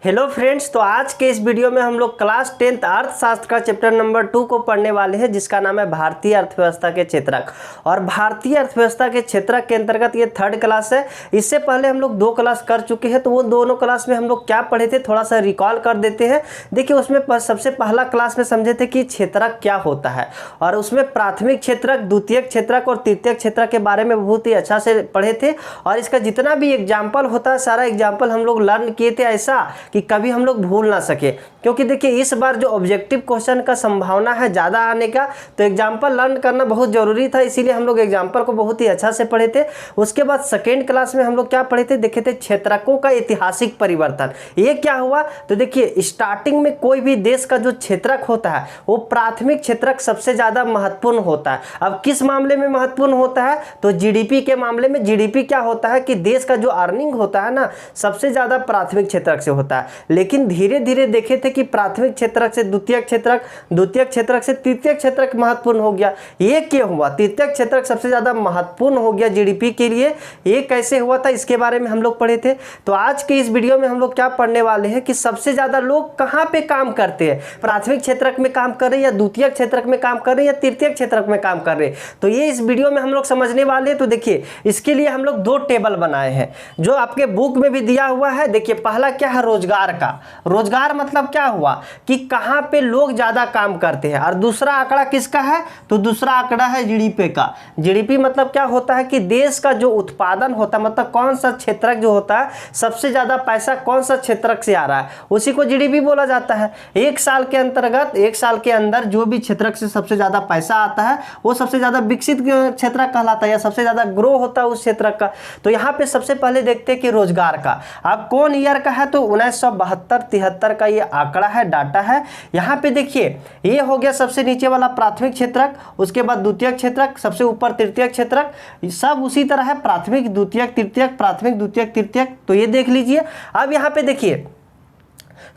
Hello friends, तो आज के इस वीडियो में हम लोग क्लास 10th अर्थशास्त्र का चैप्टर नंबर 2 को पढ़ने वाले हैं, जिसका नाम है भारतीय अर्थव्यवस्था के क्षेत्रक। और भारतीय अर्थव्यवस्था के क्षेत्रक के अंतर्गत ये 3rd क्लास है। इससे पहले हम लोग 2 क्लास कर चुके हैं, तो वो दोनों क्लास में हम लोग क्या पढ़े थे थोड़ा सा रिकॉल कर देते हैं। देखिए, उसमें सबसे पहला क्लास में समझे थे कि क्षेत्रक क्या होता है, और उसमें प्राथमिक क्षेत्रक, द्वितीयक क्षेत्रक और तृतीयक क्षेत्रक के बारे में बहुत ही अच्छा से पढ़े थे। और इसका जितना भी एग्जाम्पल होता है, सारा एग्जाम्पल हम लोग लर्न किए थे ऐसा कि कभी हम लोग भूल ना सके। क्योंकि देखिए, इस बार जो ऑब्जेक्टिव क्वेश्चन का संभावना है ज़्यादा आने का, तो एग्जाम्पल लर्न करना बहुत ज़रूरी था, इसीलिए हम लोग एग्जाम्पल को बहुत ही अच्छा से पढ़े थे। उसके बाद सेकेंड क्लास में हम लोग क्या पढ़े थे, देखे थे क्षेत्रकों का ऐतिहासिक परिवर्तन। ये क्या हुआ, तो देखिए स्टार्टिंग में कोई भी देश का जो क्षेत्रक होता है वो प्राथमिक क्षेत्रक सबसे ज़्यादा महत्वपूर्ण होता है। अब किस मामले में महत्वपूर्ण होता है, तो जीडीपी के मामले में। जीडीपी क्या होता है कि देश का जो अर्निंग होता है ना, सबसे ज़्यादा प्राथमिक क्षेत्रक से होता है। लेकिन धीरे धीरे देखे थे कि प्राथमिक क्षेत्रक से द्वितीयक क्षेत्रक, द्वितीयक क्षेत्रक से तृतीयक क्षेत्रक महत्वपूर्ण हो गया। ये क्यों हुआ, तृतीयक क्षेत्रक सबसे ज़्यादा महत्वपूर्ण हो गया जीडीपी के लिए, ये कैसे हुआ था, इसके बारे में हम लोग पढ़े थे। तो आज के इस वीडियो में हम लोग क्या पढ़ने वाले हैं कि सबसे ज़्यादा लोग कहाँ पे काम करते हैं, प्राथमिक क्षेत्रक में काम कर रहे हैं या द्वितीयक क्षेत्रक में काम कर रहे हैं या तृतीयक क्षेत्रक में काम कर रहे हैं। तो ये इस वीडियो में हम लोग समझने वाले हैं। तो देखिए, इसके लिए हम लोग 2 टेबल बनाए हैं, जो आपके बुक में भी दिया हुआ है। देखिए, पहला क्या है, रोजगार का। रोजगार मतलब क्या हुआ कि कहां पे लोग ज्यादा काम करते हैं। और दूसरा आंकड़ा किसका है, तो दूसरा आंकड़ा है जीडीपी का। जीडीपी मतलब क्या होता है कि देश का जो उत्पादन होता है, मतलब कौन सा क्षेत्रक जो होता है, सबसे ज्यादा पैसा कौन सा क्षेत्रक से आ रहा है, उसी को जीडीपी बोला जाता है। एक साल के अंतर्गत, एक साल के अंदर जो भी क्षेत्रक से सबसे ज्यादा पैसा आता है वो सबसे ज्यादा विकसित क्षेत्रक कहलाता है, या सबसे ज्यादा ग्रो होता है उस क्षेत्रक का। तो यहाँ पे सबसे पहले देखते हैं कि रोजगार का अब कौन ईयर का है, तो 1972-73 का ये आंकड़ा है, डाटा है। यहाँ पे देखिए, ये हो गया सबसे नीचे वाला प्राथमिक क्षेत्रक, उसके बाद द्वितीयक क्षेत्रक, सबसे ऊपर तृतीयक क्षेत्रक। सब उसी तरह है, प्राथमिक द्वितीयक तृतीयक, प्राथमिक द्वितीयक तृतीयक। तो ये देख लीजिए। अब यहाँ पे देखिए,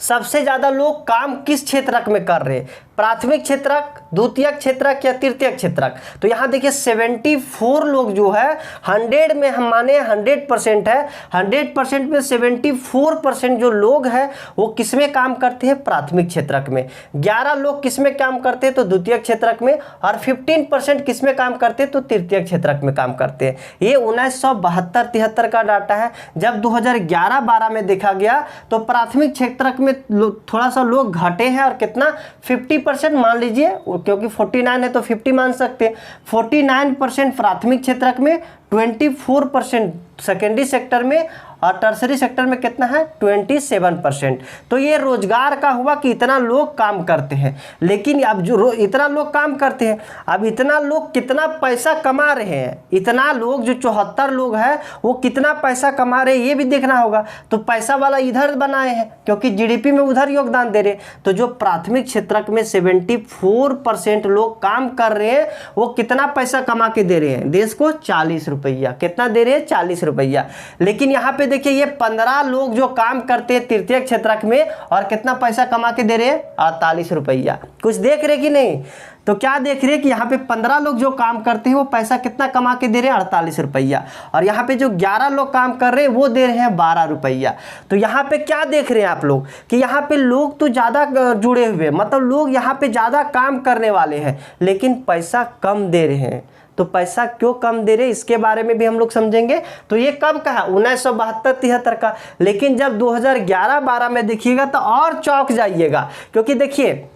सबसे ज्यादा लोग काम किस क्षेत्रक में कर रहे हैं, प्राथमिक क्षेत्रक, द्वितीयक क्षेत्रक या तृतीयक क्षेत्रक। तो यहाँ देखिए 74 लोग जो है 100 में, हम माने 100% है, 100% में 74% जो लोग हैं वो किसमें काम करते हैं, प्राथमिक क्षेत्रक में। 11 लोग किसमें काम करते हैं, तो द्वितीयक क्षेत्रक में। और 15% किसमें काम करते हैं, तो तृतीयक क्षेत्रक में काम करते हैं। ये 1972-73 का डाटा है। जब 2011-12 में देखा गया तो प्राथमिक क्षेत्रक में थोड़ा सा लोग घटे हैं, और कितना, 50% मान लीजिए, क्योंकि 49 है तो 50 मान सकते हैं। 49% प्राथमिक क्षेत्रक में, 24% सेकेंडरी सेक्टर में, और टर्सरी सेक्टर में कितना है, 27%। तो ये रोजगार का हुआ कि इतना लोग काम करते हैं। लेकिन अब जो इतना लोग काम करते हैं, अब इतना लोग कितना पैसा कमा रहे हैं, इतना लोग जो 74 लोग हैं वो कितना पैसा कमा रहे हैं ये भी देखना होगा। तो पैसा वाला इधर बनाए हैं, क्योंकि जीडीपी में उधर योगदान दे रहे हैं। तो जो प्राथमिक क्षेत्रक में 74% लोग काम कर रहे हैं, वो कितना पैसा कमा के दे रहे हैं देश को, 40 रुपया। कितना दे रहे हैं, 40 रुपया। लेकिन यहाँ पे देखिए, ये 15 लोग जो काम करते हैं तृतीयक क्षेत्रक में, और कितना पैसा कमा के दे रहे हैं, 48 रुपया। कुछ देख रहे कि नहीं, तो क्या देख रहे हैं कि यहाँ पे 15 लोग जो काम करते हैं वो पैसा कितना कमा के दे रहे हैं, 48 रुपया। और यहाँ पे जो 11 लोग काम कर रहे हैं वो दे रहे हैं 12 रुपया। तो यहाँ पे क्या देख रहे हैं आप लोग कि यहाँ पे लोग तो ज़्यादा जुड़े हुए, मतलब लोग यहाँ पे ज़्यादा काम करने वाले हैं, लेकिन पैसा कम दे रहे हैं। तो पैसा क्यों कम दे रहे, इसके बारे में भी हम लोग समझेंगे। तो ये कब का है, 1972-73 का। लेकिन जब 2011-12 में देखिएगा तो और चौंक जाइएगा, क्योंकि देखिए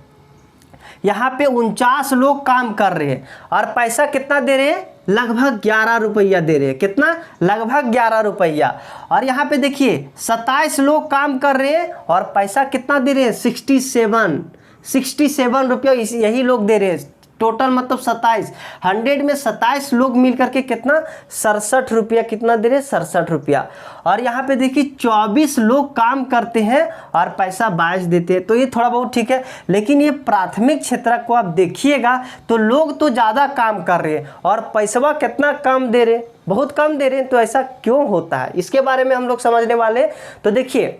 यहाँ पे 49 लोग काम कर रहे हैं, और पैसा कितना दे रहे हैं, लगभग 11 रुपया दे रहे हैं। कितना, लगभग 11 रुपया। और यहाँ पे देखिए 27 लोग काम कर रहे हैं, और पैसा कितना दे रहे हैं, 67 रुपया यही लोग दे रहे हैं। टोटल मतलब 27, 100 में 27 लोग मिल करके कितना, 67 रुपया कितना दे रहे, 67 रुपया। और यहाँ पे देखिए 24 लोग काम करते हैं और पैसा 22 देते हैं। तो ये थोड़ा बहुत ठीक है। लेकिन ये प्राथमिक क्षेत्रक को आप देखिएगा तो लोग तो ज़्यादा काम कर रहे हैं और पैसा कितना कम दे रहे, बहुत कम दे रहे हैं। तो ऐसा क्यों होता है, इसके बारे में हम लोग समझने वाले। तो देखिए,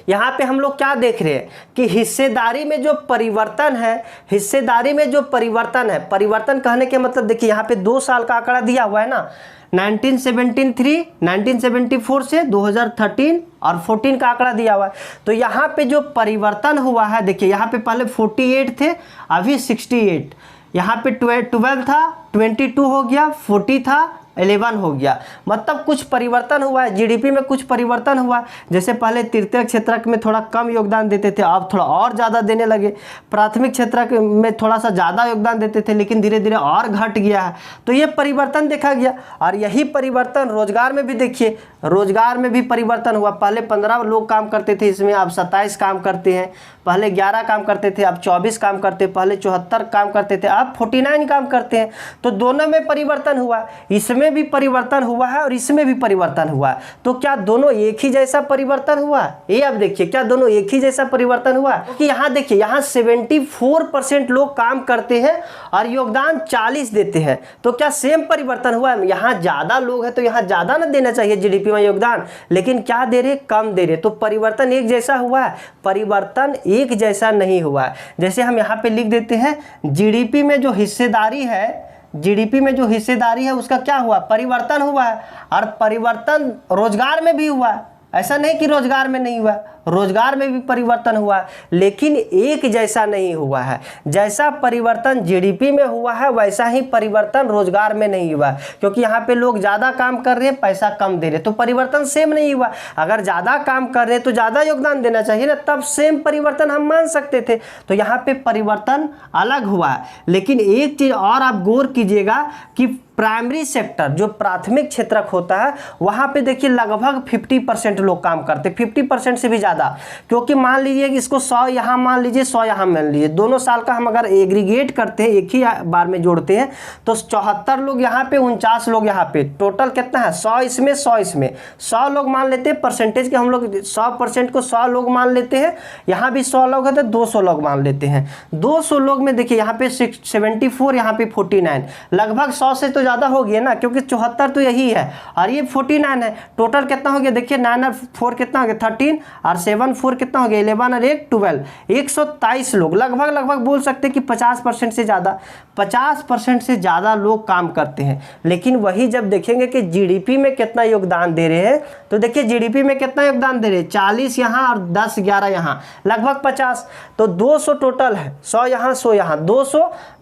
यहाँ पे हम लोग क्या देख रहे हैं कि हिस्सेदारी में जो परिवर्तन है, हिस्सेदारी में जो परिवर्तन है, परिवर्तन कहने के मतलब देखिए यहाँ पे 2 साल का आंकड़ा दिया हुआ है ना, 1973, 1974 से 2013 और 14 का आंकड़ा दिया हुआ है। तो यहाँ पे जो परिवर्तन हुआ है, देखिए यहाँ पे पहले 48 थे, अभी 68, यहाँ पे 12 था, 22 हो गया, 40 था, 11 हो गया। मतलब कुछ परिवर्तन हुआ है, जीडीपी में कुछ परिवर्तन हुआ। जैसे पहले तृतीय क्षेत्र में थोड़ा कम योगदान देते थे, अब थोड़ा और ज़्यादा देने लगे। प्राथमिक क्षेत्र में थोड़ा सा ज़्यादा योगदान देते थे, लेकिन धीरे धीरे और घट गया है। तो ये परिवर्तन देखा गया। और यही परिवर्तन रोजगार में भी देखिए, रोजगार में भी परिवर्तन हुआ। पहले 15 लोग काम करते थे, इसमें अब 27 काम करते हैं। पहले 11 काम करते थे, अब 24 काम करते हैं। पहले 74 काम करते थे, अब 49 काम करते हैं। तो दोनों में परिवर्तन हुआ, इसमें भी परिवर्तन हुआ है और इसमें भी परिवर्तन हुआ है। तो क्या दोनों एक ही जैसा परिवर्तन हुआ? ये अब देखिए, क्या दोनों एक ही जैसा परिवर्तन हुआ? क्योंकि यहाँ देखिए, यहाँ 74% लोग काम करते हैं और योगदान 40 देते हैं। तो क्या सेम परिवर्तन हुआ? यहाँ ज़्यादा लोग हैं तो यहाँ ज़्यादा ना देना चाहिए जीडीपी में योगदान, लेकिन क्या दे रहे? कम दे रहे। तो परिवर्तन एक जैसा हुआ है? परिवर्तन एक जैसा नहीं हुआ है। जैसे हम यहाँ पे लिख देते हैं, जीडीपी में जो हिस्सेदारी है, जीडीपी में जो हिस्सेदारी है उसका क्या हुआ? परिवर्तन हुआ है। और परिवर्तन रोजगार में भी हुआ है, ऐसा नहीं कि रोजगार में नहीं हुआ, रोजगार में भी परिवर्तन हुआ, लेकिन एक जैसा नहीं हुआ है। जैसा परिवर्तन जीडीपी में हुआ है वैसा ही परिवर्तन रोजगार में नहीं हुआ, क्योंकि यहाँ पे लोग ज़्यादा काम कर रहे हैं, पैसा कम दे रहे, तो परिवर्तन सेम नहीं हुआ। अगर ज़्यादा काम कर रहे हैं तो ज़्यादा योगदान देना चाहिए ना, तब सेम परिवर्तन हम मान सकते थे। तो यहाँ पे परिवर्तन अलग हुआ है। लेकिन एक चीज़ और आप गौर कीजिएगा कि प्राइमरी सेक्टर, जो प्राथमिक क्षेत्रक होता है, वहाँ पे देखिए लगभग 50% लोग काम करते, 50% से भी ज़्यादा। क्योंकि मान लीजिए कि इसको 100 यहाँ मान लीजिए, 100 यहाँ मान लीजिए, दोनों साल का हम अगर एग्रीगेट करते हैं, एक ही बार में जोड़ते हैं, तो 74 लोग यहाँ पे, 49 लोग यहाँ पे, टोटल कितना है? 100 इसमें, 100 इसमें, 100 लोग मान लेते हैं। परसेंटेज के हम लोग 100% को 100 लोग मान लेते हैं। यहाँ भी 100 लोग है तो 200 लोग मान लेते हैं। 200 लोग में देखिए यहाँ पे 74, यहाँ पे 49, लगभग 100 से तो ज़्यादा हो गया ना, क्योंकि 74 तो यही है और ये 49 है। टोटल कितना हो गया? देखिए 9 और 4 कितना हो गया? 13 और 7 4 कितना हो गया? 11 और 1 12, 123 लोग, लगभग बोल सकते हैं कि 50% से ज़्यादा, 50% से ज़्यादा लोग काम करते हैं। लेकिन वही जब देखेंगे कि जीडीपी में कितना योगदान दे रहे हैं, तो देखिए जीडीपी में कितना योगदान दे रहे हैं? 40 यहाँ और 10 11 यहाँ, लगभग 50। तो 200 टोटल है, 100 यहाँ 100 यहाँ,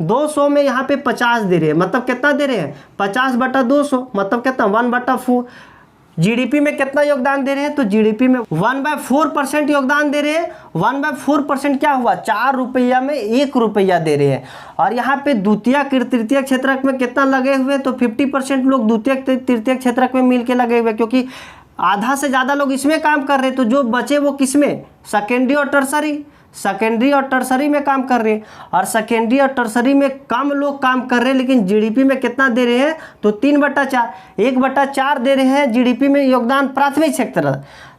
200 में यहाँ पे 50 दे रहे हैं, मतलब कितना दे रहे हैं? 50/200, मतलब कितना? 1/4। जीडीपी में कितना योगदान दे रहे हैं? तो जीडीपी में 1/4% योगदान दे रहे हैं। 1/4% क्या हुआ? 4 रुपया में 1 रुपया दे रहे हैं। और यहाँ पे द्वितीय तृतीय क्षेत्रक में कितना लगे हुए? तो 50% लोग द्वितीय तृतीय क्षेत्रक में मिलके लगे हुए, क्योंकि आधा से ज़्यादा लोग इसमें काम कर रहे हैं। तो जो बचे वो किसमें? सेकेंडरी और टर्सरी, सेकेंडरी और टर्सरी में काम कर रहे हैं। और सेकेंडरी और टर्सरी में कम लोग काम कर रहे हैं, लेकिन जीडीपी में कितना दे रहे हैं? तो 3/4, 1/4 दे रहे हैं जीडीपी में योगदान प्राथमिक क्षेत्र।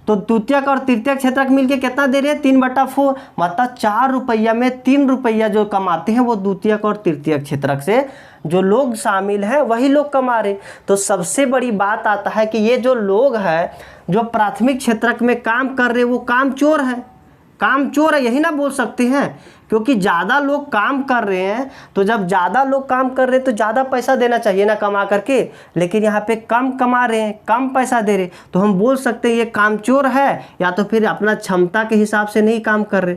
तो द्वितीयक और तृतीयक क्षेत्रक मिलके कितना दे रहे हैं? 3/4, मतलब 4 रुपया में 3 रुपया जो कमाते हैं वो द्वितीयक और तृतीयक क्षेत्रक से जो लोग शामिल हैं वही लोग कमा रहे। तो सबसे बड़ी बात आता है कि ये जो लोग हैं जो प्राथमिक क्षेत्रक में काम कर रहे हैं वो काम चोर हैं, काम चोर है, यही ना बोल सकते हैं। क्योंकि ज़्यादा लोग काम कर रहे हैं, तो जब ज़्यादा लोग काम कर रहे हैं तो ज़्यादा पैसा देना चाहिए ना कमा करके, लेकिन यहाँ पे कम कमा रहे हैं, कम पैसा दे रहे, तो हम बोल सकते हैं ये काम चोर है, या तो फिर अपना क्षमता के हिसाब से नहीं काम कर रहे।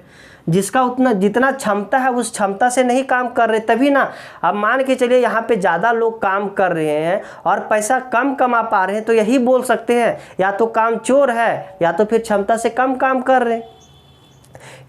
जिसका उतना जितना क्षमता है उस क्षमता से नहीं काम कर रहे, तभी ना। अब मान के चलिए यहाँ पे ज़्यादा लोग काम कर रहे हैं और पैसा कम कमा पा रहे हैं, तो यही बोल सकते हैं या तो काम चोर है या तो फिर क्षमता से कम काम कर रहे हैं,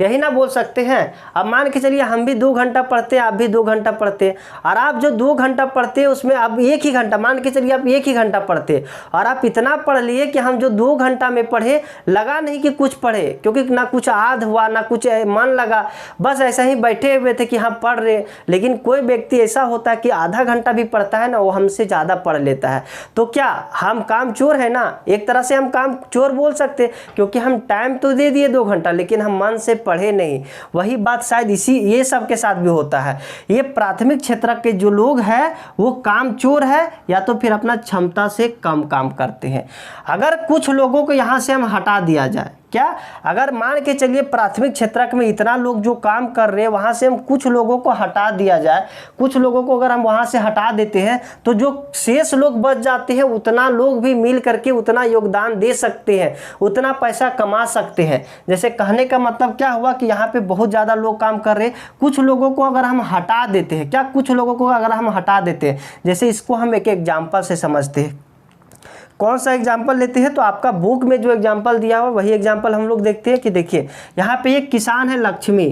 यही ना बोल सकते हैं। अब मान के चलिए हम भी 2 घंटा पढ़ते हैं, आप भी 2 घंटा पढ़ते हैं, और आप जो 2 घंटा पढ़ते हैं उसमें आप 1 ही घंटा, मान के चलिए आप 1 ही घंटा पढ़ते हैं, और आप इतना पढ़ लिए कि हम जो 2 घंटा में पढ़े लगा नहीं कि कुछ पढ़े, क्योंकि ना कुछ याद हुआ ना कुछ मन लगा, बस ऐसा ही बैठे हुए थे कि हाँ पढ़ रहे। लेकिन कोई व्यक्ति ऐसा होता है कि आधा घंटा भी पढ़ता है ना, वो हमसे ज़्यादा पढ़ लेता है। तो क्या हम काम चोर है ना? एक तरह से हम काम चोर बोल सकते हैं, क्योंकि हम टाइम तो दे दिए 2 घंटा, लेकिन हम मन से पढ़े नहीं। वही बात शायद ये सब के साथ भी होता है। ये प्राथमिक क्षेत्र के जो लोग हैं वो काम चोर है या तो फिर अपना क्षमता से कम काम करते हैं। अगर कुछ लोगों को यहाँ से हम हटा दिया जाए, क्या, अगर मान के चलिए प्राथमिक क्षेत्रक में इतना लोग जो काम कर रहे हैं वहाँ से हम कुछ लोगों को हटा दिया जाए, कुछ लोगों को अगर हम वहाँ से हटा देते हैं तो जो शेष लोग बच जाते हैं उतना लोग भी मिल करके उतना योगदान दे सकते हैं, उतना पैसा कमा सकते हैं। जैसे कहने का मतलब क्या हुआ कि यहाँ पे बहुत ज़्यादा लोग काम कर रहे हैं, कुछ लोगों को अगर हम हटा देते हैं, क्या कुछ लोगों को अगर हम हटा देते हैं, जैसे इसको हम एक एग्जाम्पल से समझते हैं। कौन सा एग्जाम्पल लेते हैं, तो आपका बुक में जो एग्जाम्पल दिया हुआ वही एग्जाम्पल हम लोग देखते हैं कि देखिए यहाँ पे एक किसान है लक्ष्मी,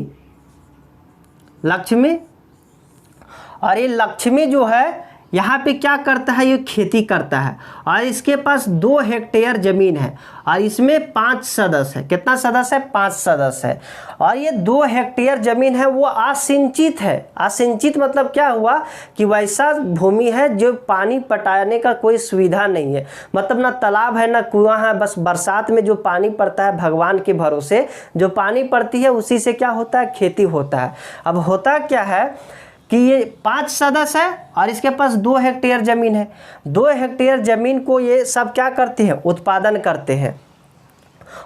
और ये लक्ष्मी जो है यहाँ पे क्या करता है, ये खेती करता है और इसके पास 2 हेक्टेयर ज़मीन है और इसमें 5 सदस्य है। कितना सदस्य है, 5 सदस्य है। और ये 2 हेक्टेयर ज़मीन है वो असिंचित है। असिंचित मतलब क्या हुआ कि वैसा भूमि है जो पानी पटाने का कोई सुविधा नहीं है, मतलब ना तालाब है ना कुआं है, बस बरसात में जो पानी पड़ता है भगवान के भरोसे जो पानी पड़ती है उसी से क्या होता है, खेती होता है। अब होता क्या है कि ये 5 सदस्य है और इसके पास 2 हेक्टेयर ज़मीन है। 2 हेक्टेयर ज़मीन को ये सब क्या करते हैं, उत्पादन करते हैं।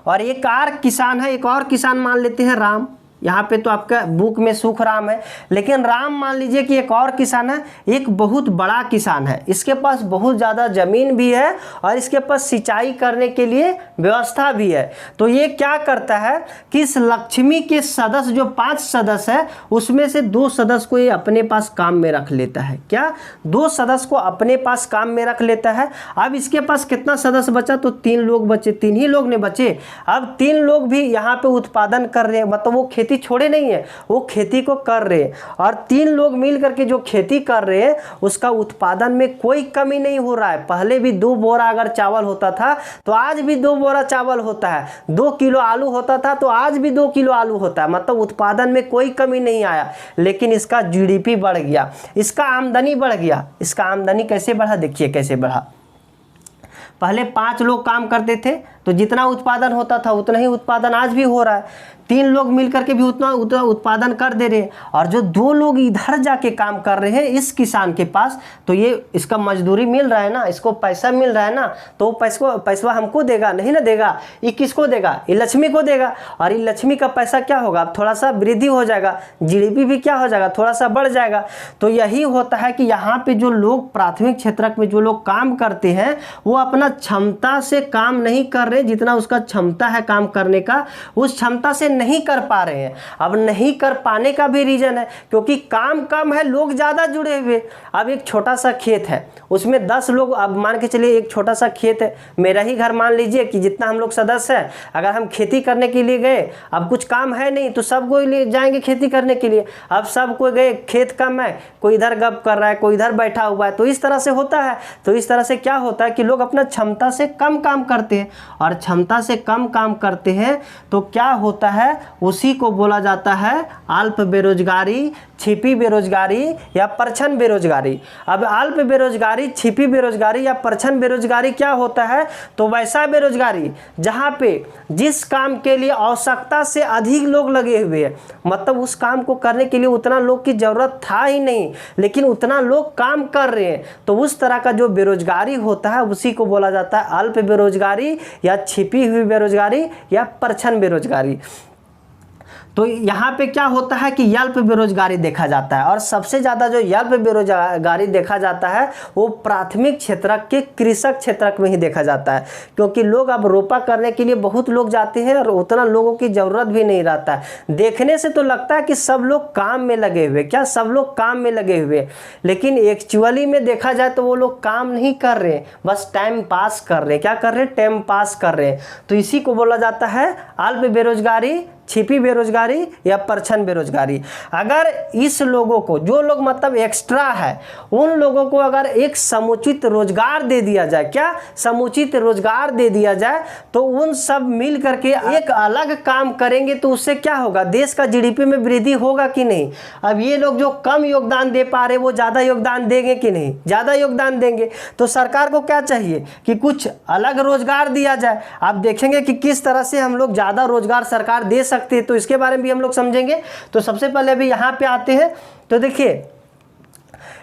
और एक और किसान है, एक और किसान मान लेते हैं राम, यहाँ पे तो आपका बुक में सुख राम है, लेकिन राम मान लीजिए कि एक और किसान है, एक बहुत बड़ा किसान है, इसके पास बहुत ज़्यादा ज़मीन भी है और इसके पास सिंचाई करने के लिए व्यवस्था भी है। तो ये क्या करता है कि इस लक्ष्मी के सदस्य जो 5 सदस्य है उसमें से 2 सदस्य को ये अपने पास काम में रख लेता है। क्या, 2 सदस्य को अपने पास काम में रख लेता है। अब इसके पास कितना सदस्य बचा, तो 3 लोग बचे, 3 ही लोग ने बचे। अब 3 लोग भी यहाँ पे उत्पादन कर रहे हैं, मतलब वो खेती छोड़े नहीं है, वो खेती को कर रहे हैं और 3 लोग मिल करके जो खेती कर रहे हैं उसका उत्पादन में कोई कमी नहीं हो रहा है। पहले भी 2 बोरा अगर चावल होता था तो आज भी 2 बोरा चावल होता है, 2 किलो आलू होता था तो आज भी 2 किलो आलू होता है, मतलब उत्पादन में कोई कमी नहीं आया। लेकिन इसका जीडीपी बढ़ गया, इसका आमदनी बढ़ गया। इसका आमदनी कैसे बढ़ा, देखिए कैसे बढ़ा। पहले 5 लोग काम करते थे तो जितना उत्पादन होता था उतना ही उत्पादन आज भी हो रहा है। 3 लोग मिलकर के भी उतना उत्पादन कर दे रहे हैं और जो 2 लोग इधर जाके काम कर रहे हैं इस किसान के पास, तो ये इसका मजदूरी मिल रहा है ना, इसको पैसा मिल रहा है ना, तो पैसा हमको देगा नहीं ना देगा, ये किसको देगा, ये लक्ष्मी को देगा। और ये लक्ष्मी का पैसा क्या होगा, अब थोड़ा सा वृद्धि हो जाएगा, जीडीपी भी क्या हो जाएगा, थोड़ा सा बढ़ जाएगा। तो यही होता है कि यहाँ पे जो लोग प्राथमिक क्षेत्र में जो लोग काम करते हैं वो अपना क्षमता से काम नहीं कर रहे, जितना उसका क्षमता है काम करने का उस क्षमता से नहीं कर पा रहे हैं। अब नहीं कर पाने का भी रीजन है क्योंकि काम कम है, लोग ज़्यादा जुड़े हुए। अब एक छोटा सा खेत है उसमें 10 लोग, अब मान के चलिए एक छोटा सा खेत है, मेरा ही घर मान लीजिए कि जितना हम लोग सदस्य हैं, अगर हम खेती करने के लिए गए, अब कुछ काम है नहीं तो सब कोई ले जाएंगे खेती करने के लिए। अब सब कोई गए, खेत कम है, कोई इधर गप कर रहा है, कोई इधर बैठा हुआ है, तो इस तरह से होता है। तो इस तरह से क्या होता है कि लोग अपना क्षमता से कम काम करते हैं और क्षमता से कम काम करते हैं तो क्या होता है, उसी को बोला जाता है अल्प बेरोजगारी, छिपी बेरोजगारी या परछन बेरोजगारी। अब अल्प बेरोजगारी, छिपी बेरोजगारी या परछन बेरोजगारी क्या होता है, तो वैसा बेरोजगारी जहाँ पे जिस काम के लिए आवश्यकता से अधिक लोग लगे हुए हैं, मतलब उस काम को करने के लिए उतना लोग की जरूरत था ही नहीं लेकिन उतना लोग काम कर रहे हैं, तो उस तरह का जो बेरोजगारी होता है उसी को बोला जाता है अल्प बेरोजगारी या छिपी हुई बेरोजगारी या परछन बेरोजगारी। तो यहाँ पे क्या होता है कि अल्प बेरोजगारी देखा जाता है और सबसे ज़्यादा जो अल्प बेरोजगारी देखा जाता है वो प्राथमिक क्षेत्र के कृषक क्षेत्र में ही देखा जाता है, क्योंकि लोग अब रोपा करने के लिए बहुत लोग जाते हैं और उतना लोगों की ज़रूरत भी नहीं रहता है। देखने से तो लगता है कि सब लोग काम में लगे हुए, क्या सब लोग काम में लगे हुए, लेकिन एक्चुअली में देखा जाए तो वो लोग काम नहीं कर रहे, बस टाइम पास कर रहे। क्या कर रहे, टाइम पास कर रहे। तो इसी को बोला जाता है अल्प बेरोजगारी, छिपी बेरोजगारी या परछन बेरोजगारी। अगर इस लोगों को, जो लोग मतलब एक्स्ट्रा है, उन लोगों को अगर एक समुचित रोजगार दे दिया जाए, क्या समुचित रोजगार दे दिया जाए, तो उन सब मिल करके एक अलग काम करेंगे तो उससे क्या होगा, देश का जीडीपी में वृद्धि होगा कि नहीं। अब ये लोग जो कम योगदान दे पा रहे वो ज़्यादा योगदान देंगे कि नहीं, ज़्यादा योगदान देंगे। तो सरकार को क्या चाहिए कि कुछ अलग रोजगार दिया जाए। आप देखेंगे कि किस तरह से हम लोग ज़्यादा रोजगार सरकार दे सकते हैं, तो इसके बारे में भी हम लोग समझेंगे। तो सबसे पहले अभी यहाँ पे आते हैं, तो देखिए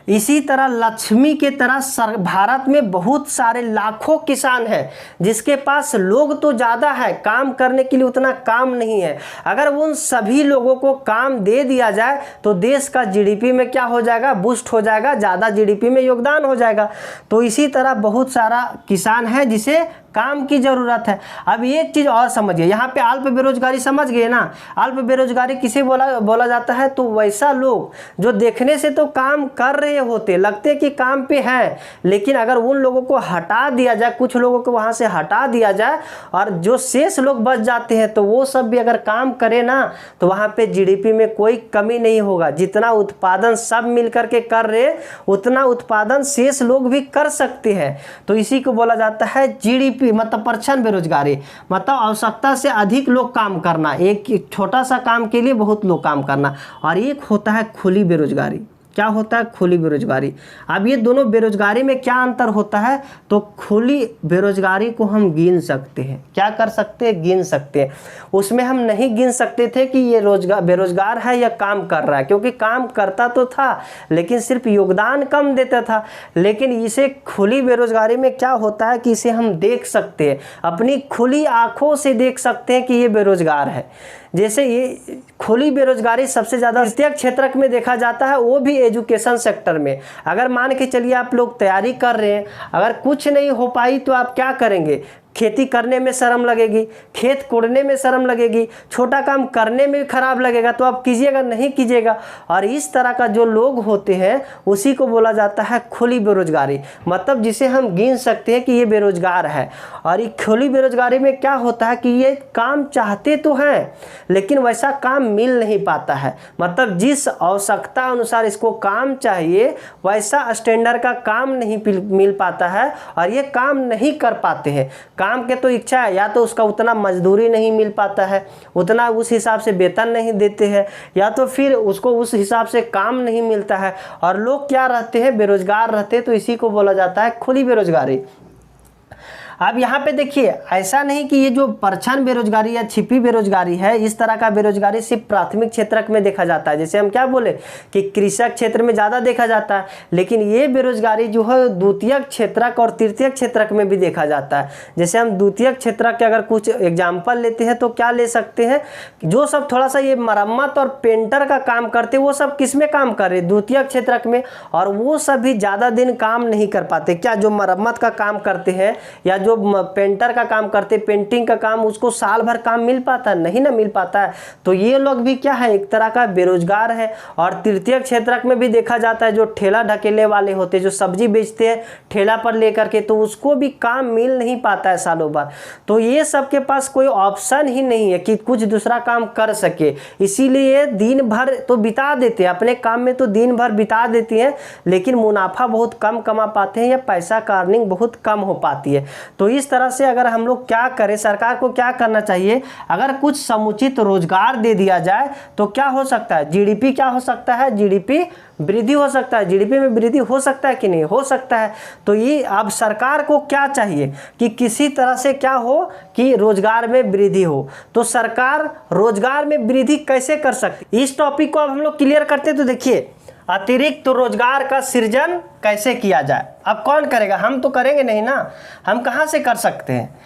इसी तरह लक्ष्मी के तरह भारत में बहुत सारे लाखों किसान हैं जिसके पास लोग तो ज़्यादा है, काम करने के लिए उतना काम नहीं है। अगर उन सभी लोगों को काम दे दिया जाए तो देश का जीडीपी में क्या हो जाएगा, बूस्ट हो जाएगा, ज़्यादा जीडीपी में योगदान हो जाएगा। तो इसी तरह बहुत सारा किसान है जिसे काम की ज़रूरत है। अब एक चीज़ और समझिए, यहाँ पे अल्प बेरोजगारी समझ गए ना। अल्प बेरोजगारी किसे बोला जाता है, तो वैसा लोग जो देखने से तो काम कर रहे होते, लगते कि काम पे हैं, लेकिन अगर उन लोगों को हटा दिया जाए, कुछ लोगों को वहाँ से हटा दिया जाए और जो शेष लोग बच जाते हैं तो वो सब भी अगर काम करे ना तो वहाँ पे जीडीपी में कोई कमी नहीं होगा। जितना उत्पादन सब मिल करके कर रहे उतना उत्पादन शेष लोग भी कर सकते हैं। तो इसी को बोला जाता है जीडीपी, मतलब परछन बेरोजगारी, मतलब आवश्यकता से अधिक लोग काम करना, एक छोटा सा काम के लिए बहुत लोग काम करना। और एक होता है खुली बेरोजगारी। क्या होता है, खुली बेरोजगारी। अब ये दोनों बेरोजगारी में क्या अंतर होता है, तो खुली बेरोजगारी को हम गिन सकते हैं, क्या कर सकते हैं, गिन सकते हैं। उसमें हम नहीं गिन सकते थे कि ये बेरोजगार है या काम कर रहा है, क्योंकि काम करता तो था लेकिन सिर्फ योगदान कम देता था। लेकिन इसे खुली बेरोजगारी में क्या होता है कि इसे हम देख सकते हैं, अपनी खुली आंखों से देख सकते हैं कि ये बेरोजगार है। जैसे ये खुली बेरोजगारी सबसे ज़्यादा तृतीय क्षेत्र में देखा जाता है, वो भी एजुकेशन सेक्टर में। अगर मान के चलिए आप लोग तैयारी कर रहे हैं, अगर कुछ नहीं हो पाई तो आप क्या करेंगे, खेती करने में शर्म लगेगी, खेत कोड़ने में शर्म लगेगी, छोटा काम करने में खराब लगेगा, तो आप कीजिएगा नहीं कीजिएगा। और इस तरह का जो लोग होते हैं उसी को बोला जाता है खुली बेरोजगारी, मतलब जिसे हम गिन सकते हैं कि ये बेरोजगार है। और ये खुली बेरोजगारी में क्या होता है कि ये काम चाहते तो हैं लेकिन वैसा काम मिल नहीं पाता है, मतलब जिस आवश्यकता अनुसार इसको काम चाहिए वैसा स्टैंडर्ड का काम नहीं मिल पाता है और ये काम नहीं कर पाते हैं। काम के तो इच्छा है, या तो उसका उतना मजदूरी नहीं मिल पाता है, उतना उस हिसाब से वेतन नहीं देते हैं, या तो फिर उसको उस हिसाब से काम नहीं मिलता है और लोग क्या रहते हैं, बेरोजगार रहते हैं। तो इसी को बोला जाता है खुली बेरोजगारी। अब यहाँ पे देखिए, ऐसा नहीं कि ये जो परछन बेरोजगारी या छिपी बेरोजगारी है, इस तरह का बेरोजगारी सिर्फ प्राथमिक क्षेत्र में देखा जाता है। जैसे हम क्या बोले कि कृषक क्षेत्र में ज़्यादा देखा जाता है, लेकिन ये बेरोजगारी जो है द्वितीयक क्षेत्रक और तृतीयक क्षेत्रक में भी देखा जाता है। जैसे हम द्वितीयक क्षेत्रक के अगर कुछ एग्जाम्पल लेते हैं तो क्या ले सकते हैं, जो सब थोड़ा सा ये मरम्मत और पेंटर का काम करते वो सब किस में काम कर रहे, द्वितीयक क्षेत्रक में, और वो सब भी ज़्यादा दिन काम नहीं कर पाते। क्या जो मरम्मत का काम करते हैं या जो पेंटर का काम करते, पेंटिंग का काम, उसको साल भर काम मिल पाता है, नहीं ना मिल पाता है। तो ये लोग भी क्या है, एक तरह का बेरोजगार है। और तृतीय क्षेत्रक में भी देखा जाता है जो ठेला ढकेलने वाले होते हैं, जो सब्जी बेचते हैं ठेला पर लेकर के, तो उसको भी काम मिल नहीं पाता है सालों भर। तो ये सबके पास कोई ऑप्शन ही नहीं है कि कुछ दूसरा काम कर सके, इसीलिए दिन भर तो बिता देते हैं अपने काम में, तो दिन भर बिता देती हैं लेकिन मुनाफा बहुत कम कमा पाते हैं या पैसा का अर्निंग बहुत कम हो पाती है। तो इस तरह से अगर हम लोग क्या करें, सरकार को क्या करना चाहिए, अगर कुछ समुचित रोजगार दे दिया जाए तो क्या हो सकता है, जीडीपी क्या हो सकता है, जीडीपी वृद्धि हो सकता है। जीडीपी में वृद्धि हो सकता है कि नहीं हो सकता है। तो ये अब सरकार को क्या चाहिए कि किसी तरह से क्या हो कि रोजगार में वृद्धि हो। तो सरकार रोजगार में वृद्धि कैसे कर सकती, इस टॉपिक को अब हम लोग क्लियर करते हैं। तो देखिए, अतिरिक्त रोजगार का सृजन कैसे किया जाए। अब कौन करेगा, हम तो करेंगे नहीं ना, हम कहाँ से कर सकते हैं,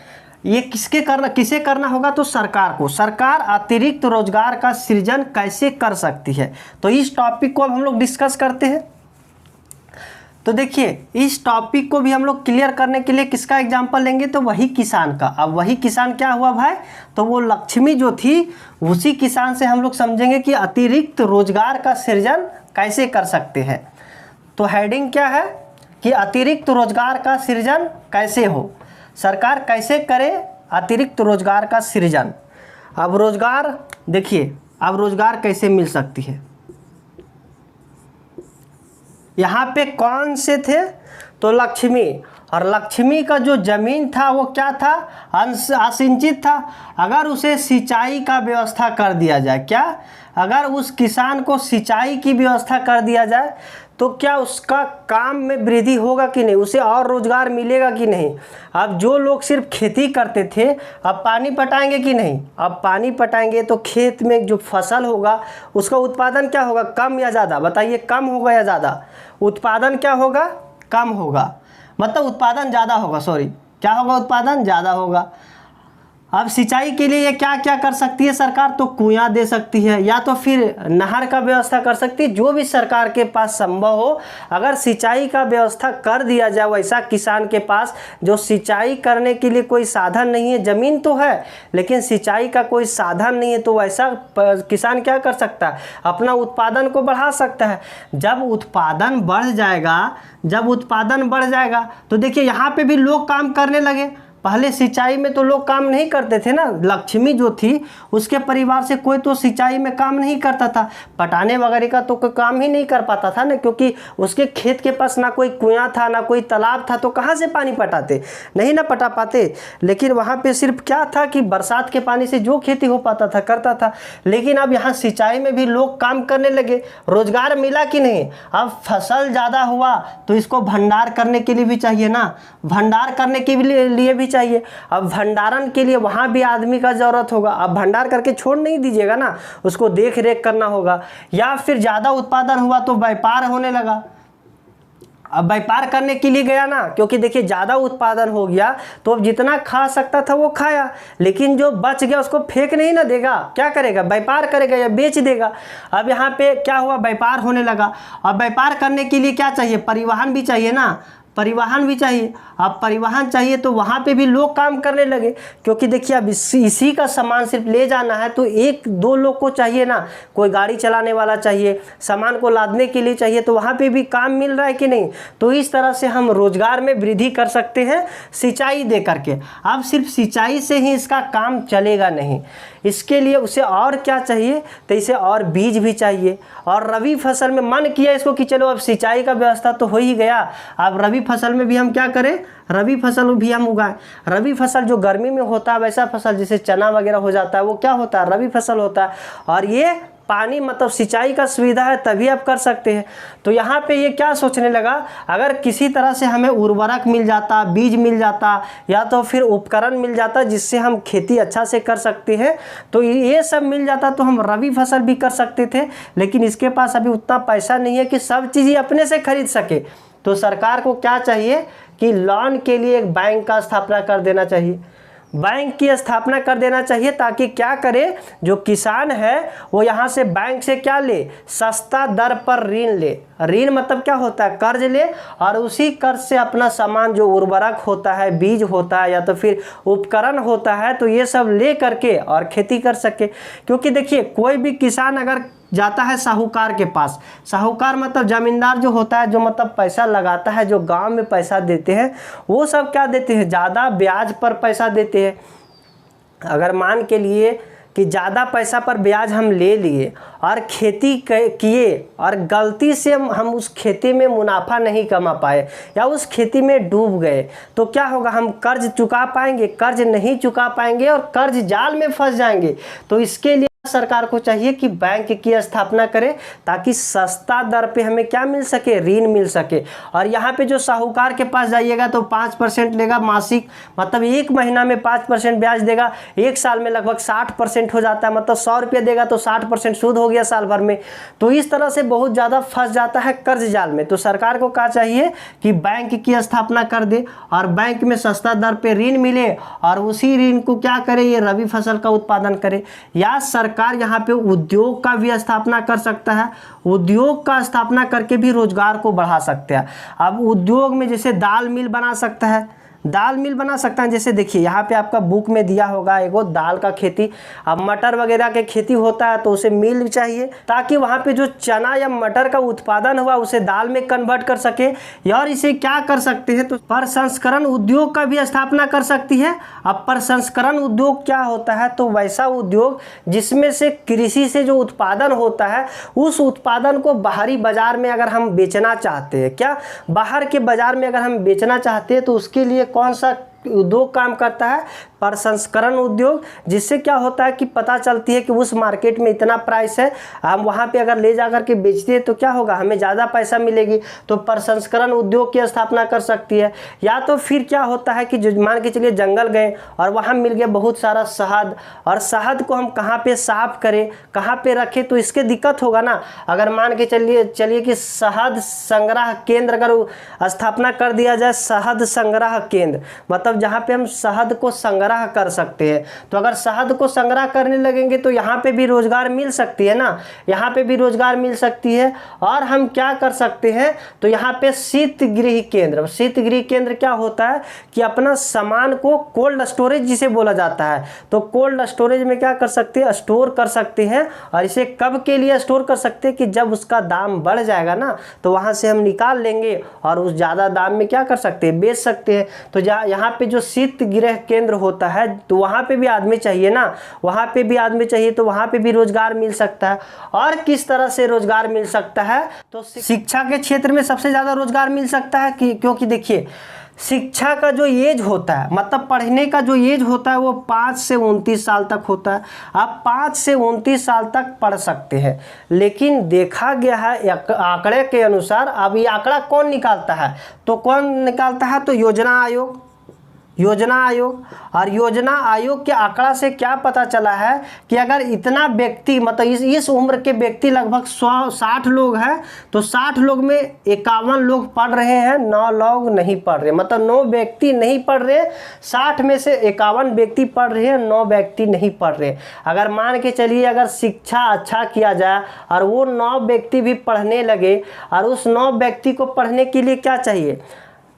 ये किसे करना होगा, तो सरकार को। सरकार अतिरिक्त रोजगार का सृजन कैसे कर सकती है, तो इस टॉपिक को अब हम लोग डिस्कस करते हैं। तो देखिए, इस टॉपिक को भी हम लोग क्लियर करने के लिए किसका एग्जाम्पल लेंगे, तो वही किसान का। अब वही किसान क्या हुआ भाई, तो वो लक्ष्मी जो थी उसी किसान से हम लोग समझेंगे कि अतिरिक्त रोजगार का सृजन कैसे कर सकते हैं। तो हेडिंग क्या है कि अतिरिक्त रोजगार का सृजन कैसे हो, सरकार कैसे करे अतिरिक्त रोजगार का सृजन। अब रोजगार देखिए, अब रोजगार कैसे मिल सकती है, यहाँ पे कौन से थे, तो लक्ष्मी। और लक्ष्मी का जो जमीन था वो क्या था, असिंचित था। अगर उसे सिंचाई का व्यवस्था कर दिया जाए, क्या, अगर उस किसान को सिंचाई की व्यवस्था कर दिया जाए तो क्या उसका काम में वृद्धि होगा कि नहीं, उसे और रोजगार मिलेगा कि नहीं। अब जो लोग सिर्फ खेती करते थे अब पानी पटाएंगे कि नहीं, अब पानी पटाएंगे तो खेत में जो फसल होगा उसका उत्पादन क्या होगा, कम या ज़्यादा, बताइए, कम होगा या ज़्यादा। उत्पादन क्या होगा, कम होगा, मतलब उत्पादन ज़्यादा होगा, सॉरी, क्या होगा, उत्पादन ज़्यादा होगा। अब सिंचाई के लिए ये क्या क्या कर सकती है सरकार, तो कुआं दे सकती है या तो फिर नहर का व्यवस्था कर सकती है, जो भी सरकार के पास संभव हो। अगर सिंचाई का व्यवस्था कर दिया जाए वैसा किसान के पास जो सिंचाई करने के लिए कोई साधन नहीं है, ज़मीन तो है लेकिन सिंचाई का कोई साधन नहीं है, तो वैसा किसान क्या कर सकता है, अपना उत्पादन को बढ़ा सकता है। जब उत्पादन बढ़ जाएगा तो देखिए यहाँ पे भी लोग काम करने लगे। पहले सिंचाई में तो लोग काम नहीं करते थे ना, लक्ष्मी जो थी उसके परिवार से कोई तो सिंचाई में काम नहीं करता था, पटाने वगैरह का तो कोई काम ही नहीं कर पाता था ना, क्योंकि उसके खेत के पास ना कोई कुआं था ना कोई तालाब था, तो कहाँ से पानी पटाते, नहीं ना पटा पाते। लेकिन वहाँ पे सिर्फ क्या था कि बरसात के पानी से जो खेती हो पाता था करता था। लेकिन अब यहाँ सिंचाई में भी लोग काम करने लगे, रोजगार मिला कि नहीं। अब फसल ज़्यादा हुआ तो इसको भंडार करने के लिए भी चाहिए ना, भंडार करने के लिए भी चाहिए। अब भंडारण के लिए वहां भी आदमी का जरूरत होगा। अब भंडार करके छोड़ नहीं दीजिएगा ना, उसको देख रेख करना होगा। या फिर ज्यादा उत्पादन हुआ तो व्यापार होने लगा। अब व्यापार करने के लिए गया ना, क्योंकि देखिए ज़्यादा उत्पादन हो गया तो अब जितना खा सकता था वो खाया, लेकिन जो बच गया उसको फेंक नहीं ना देगा, क्या करेगा, व्यापार करेगा या बेच देगा। अब यहाँ पे क्या हुआ, व्यापार होने लगा। अब व्यापार करने के लिए क्या चाहिए, परिवहन भी चाहिए ना, परिवहन भी चाहिए। अब परिवहन चाहिए तो वहाँ पे भी लोग काम करने लगे, क्योंकि देखिए अब इसी का सामान सिर्फ ले जाना है तो एक दो लोग को चाहिए ना, कोई गाड़ी चलाने वाला चाहिए, सामान को लादने के लिए चाहिए, तो वहाँ पे भी काम मिल रहा है कि नहीं। तो इस तरह से हम रोजगार में वृद्धि कर सकते हैं सिंचाई दे करके। अब सिर्फ सिंचाई से ही इसका काम चलेगा नहीं, इसके लिए उसे और क्या चाहिए, तो इसे और बीज भी चाहिए। और रबी फसल में मन किया इसको कि चलो अब सिंचाई का व्यवस्था तो हो ही गया, अब रबी फसल में भी हम क्या करें, रबी फसल भी हम उगाएं। रबी फसल जो गर्मी में होता है वैसा फसल जैसे चना वगैरह हो जाता है वो क्या होता है, रबी फसल होता है। और ये पानी मतलब सिंचाई का सुविधा है तभी आप कर सकते हैं। तो यहाँ पे ये क्या सोचने लगा, अगर किसी तरह से हमें उर्वरक मिल जाता, बीज मिल जाता या तो फिर उपकरण मिल जाता जिससे हम खेती अच्छा से कर सकते हैं, तो ये सब मिल जाता तो हम रबी फसल भी कर सकते थे। लेकिन इसके पास अभी उतना पैसा नहीं है कि सब चीज़ें अपने से खरीद सके। तो सरकार को क्या चाहिए कि लोन के लिए एक बैंक का स्थापना कर देना चाहिए, बैंक की स्थापना कर देना चाहिए, ताकि क्या करे, जो किसान है वो यहाँ से बैंक से क्या ले, सस्ता दर पर ऋण ले। ऋण मतलब क्या होता है, कर्ज ले, और उसी कर्ज से अपना सामान जो उर्वरक होता है, बीज होता है या तो फिर उपकरण होता है, तो ये सब ले करके और खेती कर सके। क्योंकि देखिए कोई भी किसान अगर जाता है साहूकार के पास, साहूकार मतलब जमींदार जो होता है, जो मतलब पैसा लगाता है, जो गांव में पैसा देते हैं, वो सब क्या देते हैं, ज़्यादा ब्याज पर पैसा देते हैं। अगर मान के लिए कि ज़्यादा पैसा पर ब्याज हम ले लिए और खेती किए और गलती से हम उस खेती में मुनाफा नहीं कमा पाए या उस खेती में डूब गए, तो क्या होगा, हम कर्ज चुका पाएंगे, कर्ज नहीं चुका पाएंगे और कर्ज जाल में फंस जाएंगे। तो इसके लिए सरकार को चाहिए कि बैंक की स्थापना करे, ताकि सस्ता दर पे हमें क्या मिल सके, ऋण मिल सके। और यहाँ पे जो साहूकार के पास जाइएगा तो 5% लेगा मासिक, मतलब एक महीना में 5% ब्याज देगा, एक साल में लगभग 60% हो जाता है, मतलब 100 रुपये देगा तो 60% सूद हो गया साल भर में। तो इस तरह से बहुत ज़्यादा फंस जाता है कर्ज जाल में। तो सरकार को क्या चाहिए कि बैंक की स्थापना कर दे और बैंक में सस्ता दर पर ऋण मिले और उसी ऋण को क्या करे, ये रबी फसल का उत्पादन करे। या सरकार यहाँ पे उद्योग का भी स्थापना कर सकता है, उद्योग का स्थापना करके भी रोजगार को बढ़ा सकते हैं। अब उद्योग में जैसे दाल मिल बना सकता है, दाल मिल बना सकता है। जैसे देखिए यहाँ पे आपका बुक में दिया होगा एगो दाल का खेती, अब मटर वगैरह के खेती होता है तो उसे मिल चाहिए, ताकि वहाँ पे जो चना या मटर का उत्पादन हुआ उसे दाल में कन्वर्ट कर सके। और इसे क्या कर सकते हैं, तो प्रसंस्करण उद्योग का भी स्थापना कर सकती है। अब प्रसंस्करण उद्योग क्या होता है, तो वैसा उद्योग जिसमें से कृषि से जो उत्पादन होता है उस उत्पादन को बाहरी बाजार में अगर हम बेचना चाहते हैं, क्या बाहर के बाजार में अगर हम बेचना चाहते हैं, तो उसके लिए कौन सा उद्योग काम करता है, प्रसंस्करण उद्योग, जिससे क्या होता है कि पता चलती है कि उस मार्केट में इतना प्राइस है, हम वहाँ पे अगर ले जा कर के बेचते हैं तो क्या होगा, हमें ज़्यादा पैसा मिलेगी, तो प्रसंस्करण उद्योग की स्थापना कर सकती है। या तो फिर क्या होता है कि जो मान के चलिए जंगल गए और वहाँ मिल गया बहुत सारा शहद, और शहद को हम कहाँ पे साफ करें, कहाँ पे रखें, तो इसके दिक्कत होगा ना। अगर मान के चलिए कि शहद संग्रह केंद्र अगर स्थापना कर दिया जाए, शहद संग्रह केंद्र मतलब जहाँ पे हम शहद को संग्रह कर सकते हैं, तो अगर शहद को संग्रह करने लगेंगे तो यहाँ पे भी रोजगार मिल सकती है ना, यहाँ पे भी रोजगार मिल सकती है। और हम क्या कर सकते हैं, तो यहाँ पे शीतगृह केंद्र, शीतगृह केंद्र क्या होता है कि अपना सामान को कोल्ड स्टोरेज जिसे बोला जाता है, तो कोल्ड स्टोरेज में क्या कर सकते हैं, स्टोर कर सकते हैं। और इसे कब के लिए स्टोर कर सकते हैं कि जब उसका दाम बढ़ जाएगा ना, तो वहाँ से हम निकाल लेंगे और उस ज़्यादा दाम में क्या कर सकते हैं, बेच सकते हैं। तो यहाँ पे जो शीतगृह केंद्र होता है तो वहाँ पे भी आदमी चाहिए ना, वहाँ पे भी आदमी चाहिए, तो वहाँ पे भी रोजगार मिल सकता है। और किस तरह से रोजगार मिल सकता है, तो शिक्षा के क्षेत्र में सबसे ज़्यादा रोजगार मिल सकता है क्योंकि देखिए शिक्षा का जो एज होता है, मतलब पढ़ने का जो एज होता है वो 5 से 29 साल तक होता है। आप 5 से 29 साल तक पढ़ सकते हैं, लेकिन देखा गया है आंकड़े के अनुसार, अब ये आंकड़ा कौन निकालता है, तो कौन निकालता है, तो योजना आयोग। और योजना आयोग के आंकड़ा से क्या पता चला है कि अगर इतना व्यक्ति मतलब इस उम्र के व्यक्ति लगभग 60 लोग हैं, तो 60 लोग में 51 लोग पढ़ रहे हैं, 9 लोग नहीं पढ़ रहे, मतलब 9 व्यक्ति नहीं पढ़ रहे, 60 में से 51 व्यक्ति पढ़ रहे हैं, 9 व्यक्ति नहीं पढ़ रहे। अगर मान के चलिए अगर शिक्षा अच्छा किया जाए और वो 9 व्यक्ति भी पढ़ने लगे, और उस 9 व्यक्ति को पढ़ने के लिए क्या चाहिए,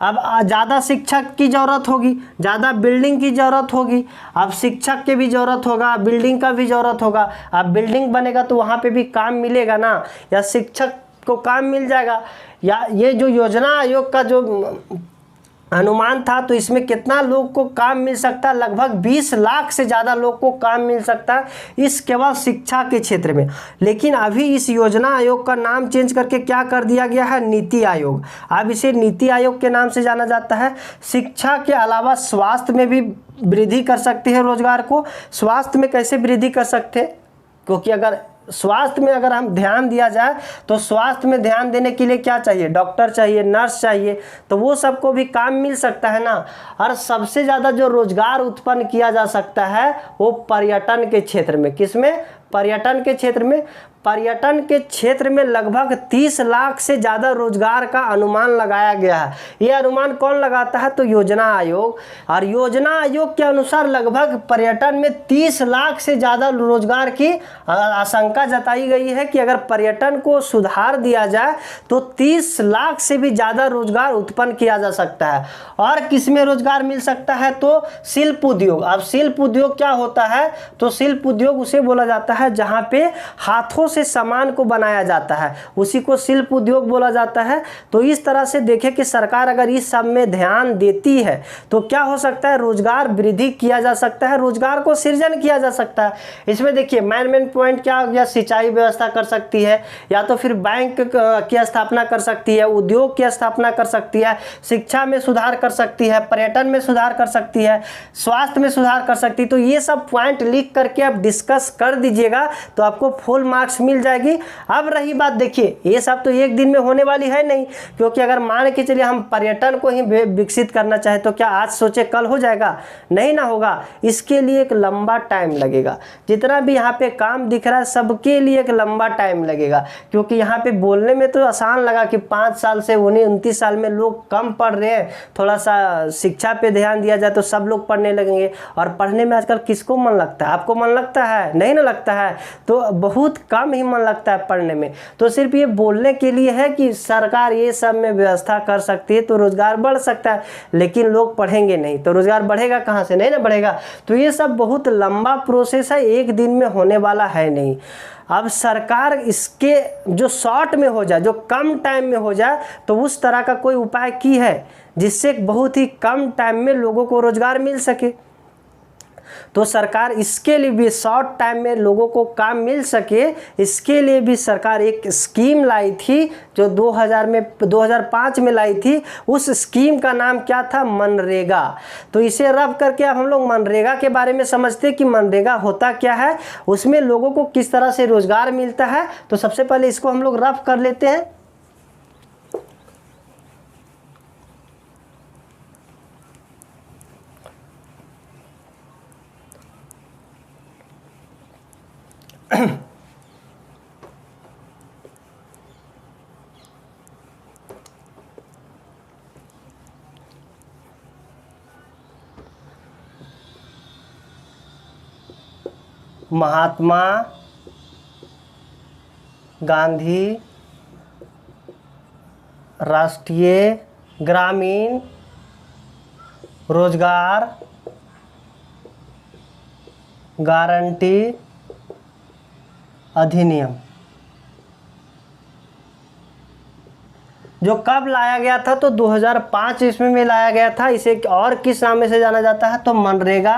अब ज़्यादा शिक्षक की ज़रूरत होगी, ज़्यादा बिल्डिंग की ज़रूरत होगी, अब शिक्षक के भी ज़रूरत होगा, बिल्डिंग का भी ज़रूरत होगा। अब बिल्डिंग बनेगा तो वहाँ पे भी काम मिलेगा ना, या शिक्षक को काम मिल जाएगा। या ये जो योजना आयोग का जो अनुमान था, तो इसमें कितना लोग को काम मिल सकता है, लगभग 20 लाख से ज़्यादा लोग को काम मिल सकता है, इस केवल शिक्षा के क्षेत्र में। लेकिन अभी इस योजना आयोग का नाम चेंज करके क्या कर दिया गया है, नीति आयोग। अब इसे नीति आयोग के नाम से जाना जाता है। शिक्षा के अलावा स्वास्थ्य में भी वृद्धि कर सकते हैं रोजगार को। स्वास्थ्य में कैसे वृद्धि कर सकते हैं, क्योंकि अगर स्वास्थ्य में अगर हम ध्यान दिया जाए तो स्वास्थ्य में ध्यान देने के लिए क्या चाहिए, डॉक्टर चाहिए, नर्स चाहिए, तो वो सबको भी काम मिल सकता है ना। और सबसे ज़्यादा जो रोजगार उत्पन्न किया जा सकता है वो पर्यटन के क्षेत्र में। किसमें, पर्यटन के क्षेत्र में। पर्यटन के क्षेत्र में लगभग 30 लाख से ज़्यादा रोजगार का अनुमान लगाया गया है। ये अनुमान कौन लगाता है, तो योजना आयोग। और योजना आयोग के अनुसार लगभग पर्यटन में 30 लाख से ज़्यादा रोजगार की आशंका जताई गई है कि अगर पर्यटन को सुधार दिया जाए तो 30 लाख से भी ज़्यादा रोजगार उत्पन्न किया जा सकता है। और किसमें रोजगार मिल सकता है, तो शिल्प उद्योग। अब शिल्प उद्योग क्या होता है, तो शिल्प उद्योग उसे बोला जाता है जहाँ पे हाथों से सामान को बनाया जाता है, उसी को शिल्प उद्योग बोला जाता है। तो इस तरह से देखें कि सरकार अगर इस सब में ध्यान देती है तो क्या हो सकता है, रोजगार वृद्धि किया जा सकता है, रोजगार को सृजन किया जा सकता है। इसमें देखिए मेन पॉइंट क्या हो गया, सिंचाई व्यवस्था कर सकती है, या तो फिर बैंक की स्थापना कर सकती है, उद्योग की स्थापना कर सकती है, शिक्षा में सुधार कर सकती है, पर्यटन में सुधार कर सकती है, स्वास्थ्य में सुधार कर सकती है। तो ये सब पॉइंट लिख करके आप डिस्कस कर दीजिएगा तो आपको फुल मार्क्स मिल जाएगी। अब रही बात, देखिए ये सब तो एक दिन में होने वाली है नहीं, क्योंकि अगर मान के चलिए हम पर्यटन को ही विकसित करना चाहे तो क्या आज सोचे कल हो जाएगा, नहीं ना होगा। इसके लिए एक लंबा टाइम लगेगा। जितना भी यहाँ पे काम दिख रहा है सबके लिए एक लंबा टाइम लगेगा, क्योंकि यहाँ पे बोलने में तो आसान लगा कि 5 साल से 29 साल में लोग कम पढ़ रहे हैं, थोड़ा सा शिक्षा पे ध्यान दिया जाए तो सब लोग पढ़ने लगेंगे। और पढ़ने में आजकल किसको मन लगता है, आपको मन लगता है, नहीं ना लगता है, तो बहुत कम ही मन लगता है पढ़ने में। तो सिर्फ ये बोलने के लिए है कि सरकार ये सब में व्यवस्था कर सकती है तो रोजगार बढ़ सकता है, लेकिन लोग पढ़ेंगे नहीं तो रोजगार बढ़ेगा कहाँ से, नहीं ना बढ़ेगा। तो ये सब बहुत लंबा प्रोसेस है, एक दिन में होने वाला है नहीं। अब सरकार इसके जो शॉर्ट में हो जाए, जो कम टाइम में हो जाए, तो उस तरह का कोई उपाय की है जिससे बहुत ही कम टाइम में लोगों को रोजगार मिल सके। तो सरकार इसके लिए भी शॉर्ट टाइम में लोगों को काम मिल सके, इसके लिए भी सरकार एक स्कीम लाई थी जो 2005 में लाई थी। उस स्कीम का नाम क्या था? मनरेगा। तो इसे रब करके अब हम लोग मनरेगा के बारे में समझते हैं कि मनरेगा होता क्या है, उसमें लोगों को किस तरह से रोजगार मिलता है। तो सबसे पहले इसको हम लोग रफ कर लेते हैं। महात्मा गांधी राष्ट्रीय ग्रामीण रोजगार गारंटी अधिनियम, जो कब लाया गया था? तो 2005 ईस्वी में लाया गया था। इसे और किस नाम से जाना जाता है? तो MNREGA,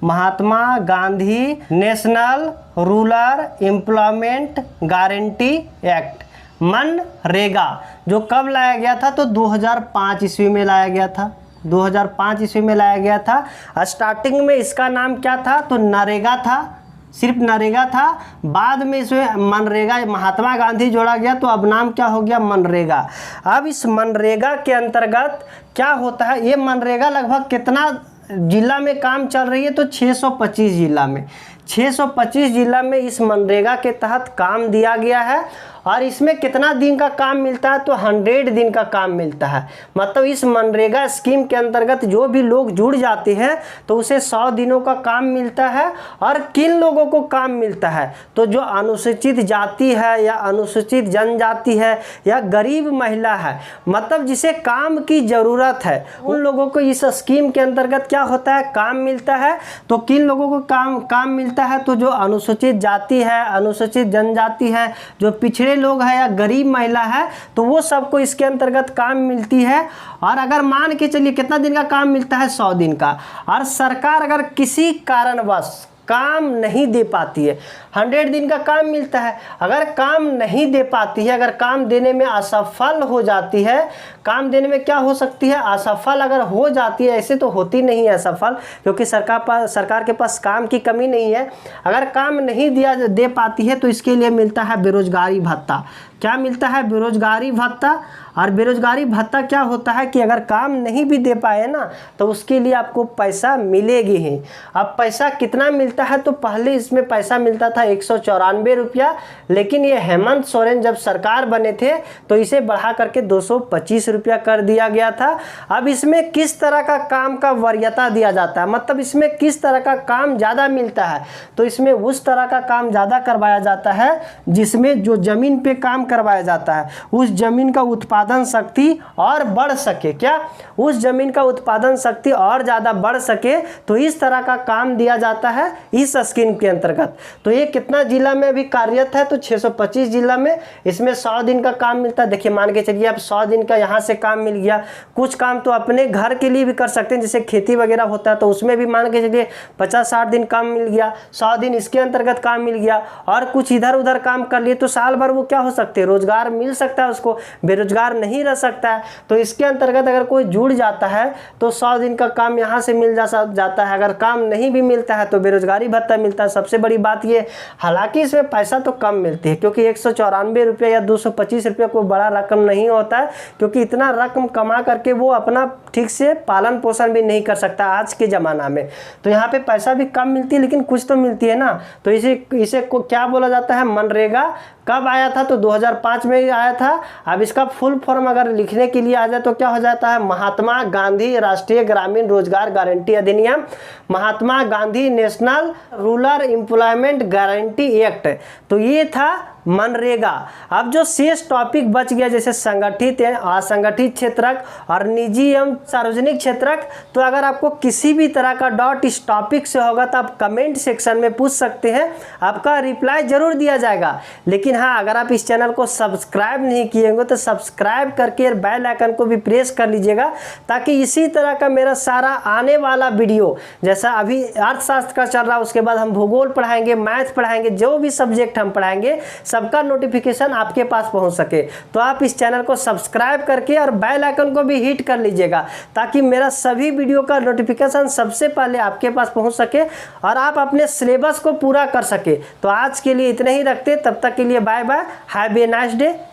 Mahatma Gandhi national rural employment guarantee act, MNREGA, जो कब लाया गया था? तो 2005 ईस्वी में लाया गया था। 2005 ईस्वी में लाया गया था। स्टार्टिंग में इसका नाम क्या था? तो नरेगा था, सिर्फ नरेगा था। बाद में इसमें मनरेगा, महात्मा गांधी जोड़ा गया तो अब नाम क्या हो गया? मनरेगा। अब इस मनरेगा के अंतर्गत क्या होता है? ये मनरेगा लगभग कितना जिला में काम चल रही है? तो 625 जिला में, 625 जिला में इस मनरेगा के तहत काम दिया गया है। और इसमें कितना दिन का काम मिलता है? तो 100 दिन का काम मिलता है। मतलब इस मनरेगा स्कीम के अंतर्गत जो भी लोग जुड़ जाते हैं तो उसे 100 दिनों का काम मिलता है। और किन लोगों को काम मिलता है? तो जो अनुसूचित जाति है या अनुसूचित जनजाति है या गरीब महिला है, मतलब जिसे काम की ज़रूरत है, उन लोगों को इस स्कीम के अंतर्गत क्या होता है? काम मिलता है। तो किन लोगों को काम मिलता है? तो जो अनुसूचित जाति है, अनुसूचित जनजाति है, जो पिछड़े लोग हैं या गरीब महिला है, तो वो सबको इसके अंतर्गत काम मिलती है। और अगर मान के चलिए कितना दिन का काम मिलता है? 100 दिन का। और सरकार अगर किसी कारणवश काम नहीं दे पाती है, 100 दिन का काम मिलता है, अगर काम नहीं दे पाती है, अगर काम देने में असफल हो जाती है, काम देने में क्या हो सकती है? असफल अगर हो जाती है, ऐसे तो होती नहीं है असफल, क्योंकि सरकार के पास काम की कमी नहीं है। अगर काम नहीं दे पाती है तो इसके लिए मिलता है बेरोजगारी भत्ता। क्या मिलता है? बेरोजगारी भत्ता। और बेरोजगारी भत्ता क्या होता है कि अगर काम नहीं भी दे पाए ना तो उसके लिए आपको पैसा मिलेगी ही। अब पैसा कितना मिलता है? तो पहले इसमें पैसा मिलता था 194 रुपया, लेकिन ये हेमंत सोरेन जब सरकार बने थे तो इसे बढ़ा करके 225 रुपया कर दिया गया था। अब इसमें किस तरह का काम का वरीयता दिया जाता है, मतलब इसमें किस तरह का काम ज़्यादा मिलता है? तो इसमें उस तरह का काम ज़्यादा करवाया जाता है जिसमें जो ज़मीन पे काम करवाया जाता है, उस ज़मीन का उत्पादन शक्ति और बढ़ सके। क्या? उस जमीन का उत्पादन शक्ति और ज़्यादा बढ़ सके, तो इस तरह का काम दिया जाता है इस स्कीम के अंतर्गत। तो ये कितना जिला में भी कार्यरत है? तो 625 जिला में। इसमें 100 दिन का काम मिलता है। देखिए मान के चलिए अब 100 दिन का यहाँ से काम मिल गया। कुछ काम तो अपने घर के लिए भी कर सकते हैं, जैसे खेती वगैरह होता है तो उसमें भी मान के चलिए 50-60 दिन काम मिल गया, 100 दिन इसके अंतर्गत काम मिल गया। और कुछ इधर उधर काम कर लिए तो साल भर वो क्या हो सकते हैं? रोजगार मिल सकता है उसको, बेरोजगार नहीं रह सकता है। तो इसके अंतर्गत अगर कोई जुड़ जाता है तो 100 दिन का काम यहाँ से मिल जाता है। अगर काम नहीं भी मिलता है तो बेरोजगारी भत्ता मिलता है। सबसे बड़ी बात ये, हालांकि इसमें पैसा तो कम मिलती है क्योंकि 194 रुपये या 225 रुपये कोई बड़ा रकम नहीं होता है, क्योंकि इतना रकम कमा करके वो अपना ठीक से पालन पोषण भी नहीं कर सकता आज के ज़माना में। तो यहाँ पे पैसा भी कम मिलती है लेकिन कुछ तो मिलती है ना। तो इसे को क्या बोला जाता है? मनरेगा। कब आया था? तो 2005 में ही आया था। अब इसका फुल फॉर्म अगर लिखने के लिए आ जाए तो क्या हो जाता है? महात्मा गांधी राष्ट्रीय ग्रामीण रोजगार गारंटी अधिनियम, Mahatma Gandhi national rural employment guarantee act. तो ये था मनरेगा। अब जो शेष टॉपिक बच गया जैसे संगठित या असंगठित क्षेत्रक और निजी एवं सार्वजनिक क्षेत्रक, तो अगर आपको किसी भी तरह का डाउट इस टॉपिक से होगा तो आप कमेंट सेक्शन में पूछ सकते हैं, आपका रिप्लाई जरूर दिया जाएगा। लेकिन हाँ, अगर आप इस चैनल को सब्सक्राइब नहीं किए होंगे तो सब्सक्राइब करके बेल आइकन को भी प्रेस कर लीजिएगा, ताकि इसी तरह का मेरा सारा आने वाला वीडियो, जैसा अभी अर्थशास्त्र का चल रहा है, उसके बाद हम भूगोल पढ़ाएंगे, मैथ पढ़ाएंगे, जो भी सब्जेक्ट हम पढ़ाएंगे सबका नोटिफिकेशन आपके पास पहुंच सके। तो आप इस चैनल को सब्सक्राइब करके और बेल आइकन को भी हिट कर लीजिएगा, ताकि मेरा सभी वीडियो का नोटिफिकेशन सबसे पहले आपके पास पहुंच सके और आप अपने सिलेबस को पूरा कर सके। तो आज के लिए इतने ही रखते, तब तक के लिए bye bye, have a nice day.